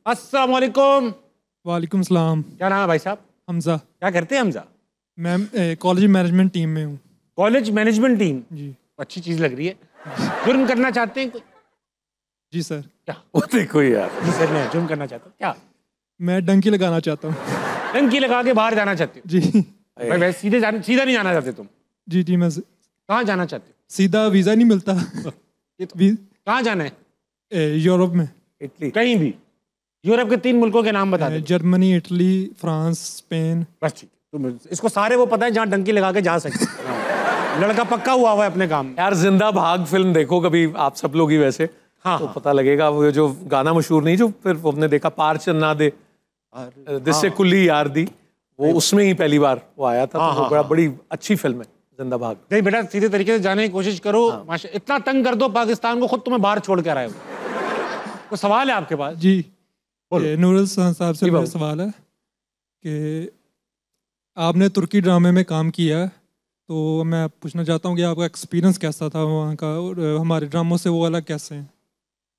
अस्सलाम वालेकुम। वालेकुम सलाम। क्या नाम है भाई साहब? हमजा। क्या करते हैं हमजा? मैं कॉलेज मैनेजमेंट टीम में हूँ। College management team? जी। अच्छी चीज लग रही है। जुर्म करना चाहते हैं? जी सर। क्या वो देखो यार, जी सर मैं जुर्म करना चाहता हूँ। क्या? मैं डंकी लगाना चाहता हूँ। डंकी लगा के बाहर जाना चाहते हो? जी। भाई वैसे सीधा नहीं जाना चाहते तुम? जी जी मैं कहाँ जाना चाहते हो? सीधा वीज़ा नहीं मिलता। कहाँ जाना है? यूरोप में। इटली? कहीं भी? यूरोप के 3 मुल्कों के नाम बता दो। Germany, Italy, France, Spain. बस ठीक है, तुम इसको सारे वो पता है जहाँ डंकी लगा के जा सकते। लड़का पक्का हुआ है अपने काम। यार जिंदा भाग फिल्म देखो कभी आप सब लोग ही वैसे। हाँ, तो पता लगेगा। वो जो गाना मशहूर नहीं जो फिर हमने देखा, पार चन्ना दे दिससे कुल्ली यार दी, वो उसमें ही पहली बार वो आया था। तो वो बड़ी अच्छी फिल्म है जिंदा भाग। नहीं बेटा, सीधे तरीके से जाने की कोशिश करो। माशा इतना तंग कर दो पाकिस्तान को, खुद तुम्हें बाहर छोड़ के आए हो। तो सवाल है आपके पास? जी नूरुल साहब से मेरा सवाल है कि आपने तुर्की ड्रामे में काम किया है, तो मैं पूछना चाहता हूँ कि आपका एक्सपीरियंस कैसा था वहाँ का, और हमारे ड्रामों से वो अलग कैसे हैं?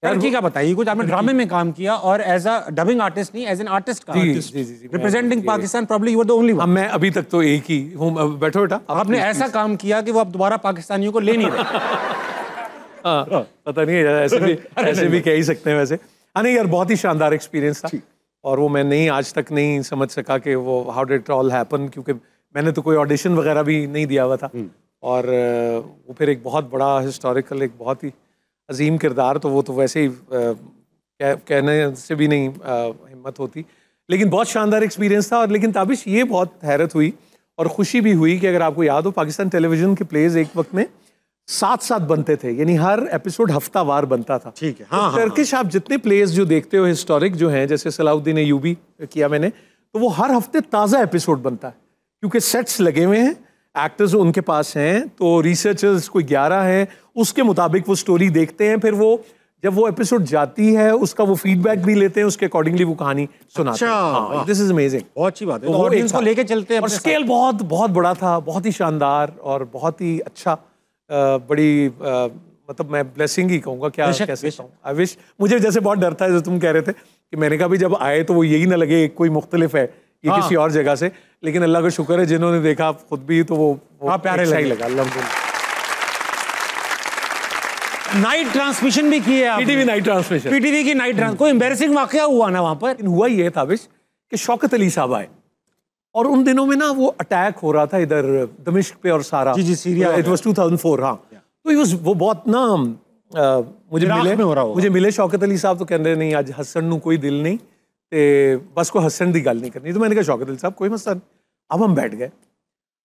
टर्की का बताइए कुछ। आपने ड्रामे में काम किया और एज अ डबिंग आर्टिस्ट नहीं, एज एन आर्टिस्ट का। Representing Pakistan, probably you are the only one. मैं अभी तक तो एक ही हूँ। बैठो बेटा। आपने ऐसा काम किया कि वो अब दोबारा पाकिस्तानियों को ले नहीं रहे। पता नहीं है, ऐसे भी कह ही सकते हैं वैसे। हाँ नहीं यार, बहुत ही शानदार एक्सपीरियंस था। और वो मैं आज तक नहीं समझ सका कि वो how did it all happen, क्योंकि मैंने तो कोई ऑडिशन वगैरह भी नहीं दिया हुआ था। और वो फिर एक बहुत बड़ा हिस्टोरिकल, एक बहुत ही अजीम किरदार, तो वो तो वैसे ही कहने से भी नहीं हिम्मत होती। लेकिन बहुत शानदार एक्सपीरियंस था। और लेकिन ताबिश ये बहुत हैरत हुई और खुशी भी हुई कि अगर आपको याद हो, पाकिस्तान टेलीविजन के प्लेज एक वक्त में साथ बनते थे, यानी हर एपिसोड हफ्तावार बनता था। ठीक है। हाँ, तो टर्किश आप जितने प्लेस जो देखते हो हिस्टोरिक जो हैं, जैसे सलाउद्दीन अय्यूबी किया मैंने, तो वो हर हफ्ते ताज़ा एपिसोड बनता है, क्योंकि सेट्स लगे हुए हैं, एक्टर्स उनके पास हैं, तो रिसर्चर्स कोई 11 हैं, उसके मुताबिक वो स्टोरी देखते हैं। फिर वो जब वो एपिसोड जाती है उसका वो फीडबैक भी लेते हैं, उसके अकॉर्डिंगली वो कहानी सुनाते हैं। This is amazing. बहुत अच्छी बात है। तो ऑडियंस को लेके चलते हैं। और स्केल बहुत बहुत बड़ा था, बहुत ही शानदार और बहुत ही अच्छा। बड़ी मतलब मैं ब्लेसिंग ही कहूँगा, क्या कैसे कहूँ। आई विश, मुझे जैसे बहुत डर था जो तुम कह रहे थे कि मैंने कहा भी जब आए तो वो यही ना लगे कोई मुख्तलिफ है ये किसी और जगह से। लेकिन अल्लाह का शुक्र है जिन्होंने देखा खुद भी, तो वो प्यारे लगा। अल्हम्दुलिल्लाह। नाइट ट्रांसमिशन भी की है आपने? पीटीवी नाइट ट्रांसमिशन, पीटीवी की नाइट ट्रांस। कोई एम्बैरेसिंग वाकया हुआ ना वहाँ पर? हुआ ये था बिश कि शौकत अली साहब आए, और उन दिनों में ना वो अटैक हो रहा था इधर दमिश्क पे और सारा। जी सीरिया। It was 2004। हाँ, तो वो बहुत ना मुझे मिले शौकत अली साहब, तो कह रहे नहीं आज हसन नू कोई दिल नहीं, ते बस को हसन दी गल नहीं करनी। तो मैंने कहा शौकत अली साहब कोई मसला नहीं। अब हम बैठ गए।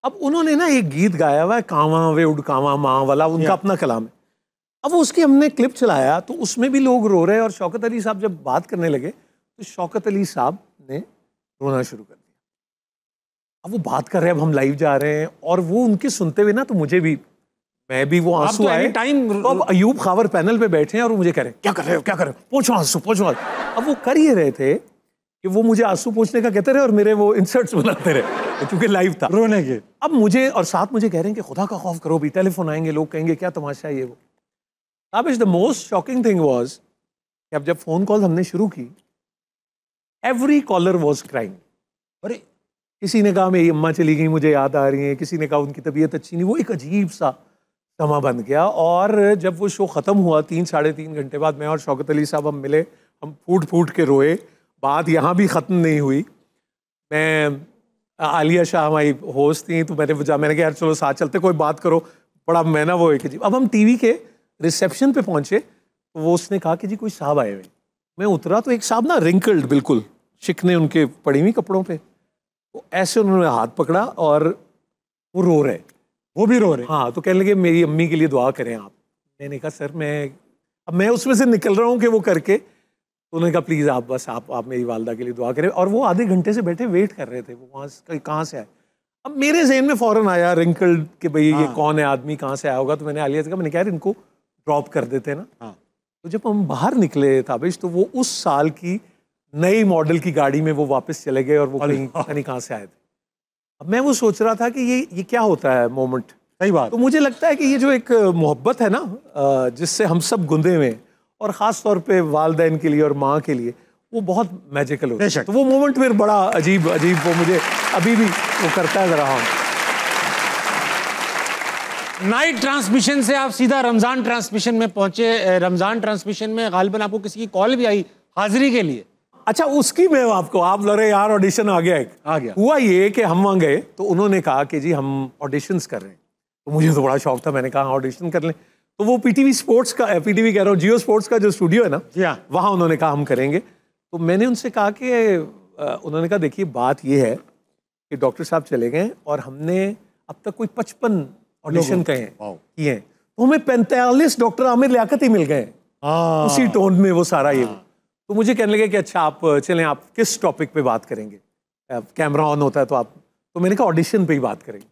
अब उन्होंने ना एक गीत गाया हुआ है, कांवा वे उड़ कांवा माँ वाला, उनका अपना कलाम है। अब उसकी हमने क्लिप चलाया तो उसमें भी लोग रो रहे हैं, और शौकत अली साहब जब बात करने लगे तो शौकत अली साहब ने रोना शुरू कर दिया। अब वो बात कर रहे हैं, अब हम लाइव जा रहे हैं, और वो उनके सुनते हुए ना तो मुझे भी, मैं भी वो आंसू आए। तो अब अयूब खावर पैनल पे बैठे हैं और मुझे कह रहे हैं क्या कर रहे हो, क्या कर रहे हो, पोंछो आंसू, पोंछो आंसू। अब वो कर ही रहे थे कि वो मुझे आंसू पोंछने का कहते रहे और मेरे वो इंसर्ट्स बनाते रहे, क्योंकि लाइव था रोने के। अब मुझे और साथ मुझे कह रहे हैं कि खुदा का खौफ करो भी, टेलीफोन आएंगे, लोग कहेंगे क्या तमाशा है ये वो। अब the most shocking thing was कि अब जब फोन कॉल हमने शुरू की, एवरी कॉलर वाज क्राइंग। अरे किसी ने कहा मेरी अम्मा चली गई, मुझे याद आ रही है, किसी ने कहा उनकी तबीयत अच्छी नहीं। वो एक अजीब सा समा बन गया। और जब वो शो ख़त्म हुआ 3-3.5 घंटे बाद, मैं और शौकत अली साहब हम मिले, हम फूट फूट के रोए। बात यहाँ भी ख़त्म नहीं हुई। मैं आलिया शाह हमारी होस्ट थी, तो मैंने कहा यार चलो साथ चलते, कोई बात करो। बड़ा मैं ना वो एक अजीब। अब हम टीवी के रिसेप्शन पे पहुँचे तो वो उसने कहा कि जी कोई साहब आए हुए। मैं उतरा तो एक साहब ना रिंकल्ड, बिल्कुल शिकने उनके पड़ी हुई कपड़ों पे, तो ऐसे उन्होंने हाथ पकड़ा और वो रो रहे, वो भी रो रहे। हाँ, तो कहने लगे मेरी अम्मी के लिए दुआ करें आप। मैंने कहा सर मैं उसमें से निकल रहा हूँ कि वो करके, तो उन्होंने कहा प्लीज़ आप बस आप मेरी वालदा के लिए दुआ करें। और वो आधे घंटे से बैठे वेट कर रहे थे, वो वहाँ से कहाँ से आए। अब मेरे ज़हन में फ़ौरन आया रिंकल्ड कि भाई ये कौन है आदमी, कहाँ से आया होगा। तो मैंने आलिया से कहा, मैंने कहा यार इनको ड्रॉप कर देते ना। तो जब हम बाहर निकले ताबिश, तो वो उस साल की नई मॉडल की गाड़ी में वो वापस चले गए, और वो कहीं पता नहीं कहाँ से आए थे। अब मैं वो सोच रहा था कि ये क्या होता है मोमेंट। सही बात। तो मुझे लगता है कि ये जो एक मोहब्बत है ना, जिससे हम सब गुंदे हुए हैं, और ख़ास तौर पे वालिदैन के लिए और माँ के लिए, वो बहुत मैजिकल होता है। बेशक। तो वो मोमेंट फिर बड़ा अजीब अजीब, वो मुझे अभी भी वो करता है जरा। नाइट ट्रांसमिशन से आप सीधा रमजान ट्रांसमिशन में पहुंचे। रमजान ट्रांसमिशन में गालिबन आपको किसी की कॉल भी आई हाजिरी के लिए? अच्छा, उसकी मैं आपको, आप लड़े यार ऑडिशन आ गया आ गया। हुआ ये कि हम वहाँ गए तो उन्होंने कहा कि जी हम ऑडिशंस कर रहे हैं। तो मुझे तो बड़ा शौक था, मैंने कहा ऑडिशन कर लें। तो वो पीटीवी स्पोर्ट्स का, पीटीवी कह रहा हूँ, जियो स्पोर्ट्स का जो स्टूडियो है ना, वहाँ उन्होंने कहा हम करेंगे। तो मैंने उनसे कहा कि उन्होंने कहा देखिए बात ये है कि डॉक्टर साहब चले गए और हमने अब तक कोई 55 ऑडिशन किए हैं, तो हमें 45 डॉक्टर आमिर लियाकत ही मिल गए उसी टोन में वो सारा ये। तो मुझे कहने लगे कि अच्छा आप चलें, आप किस टॉपिक पे बात करेंगे, कैमरा ऑन होता है तो आप, तो मैंने कहा ऑडिशन पे ही बात करेंगे।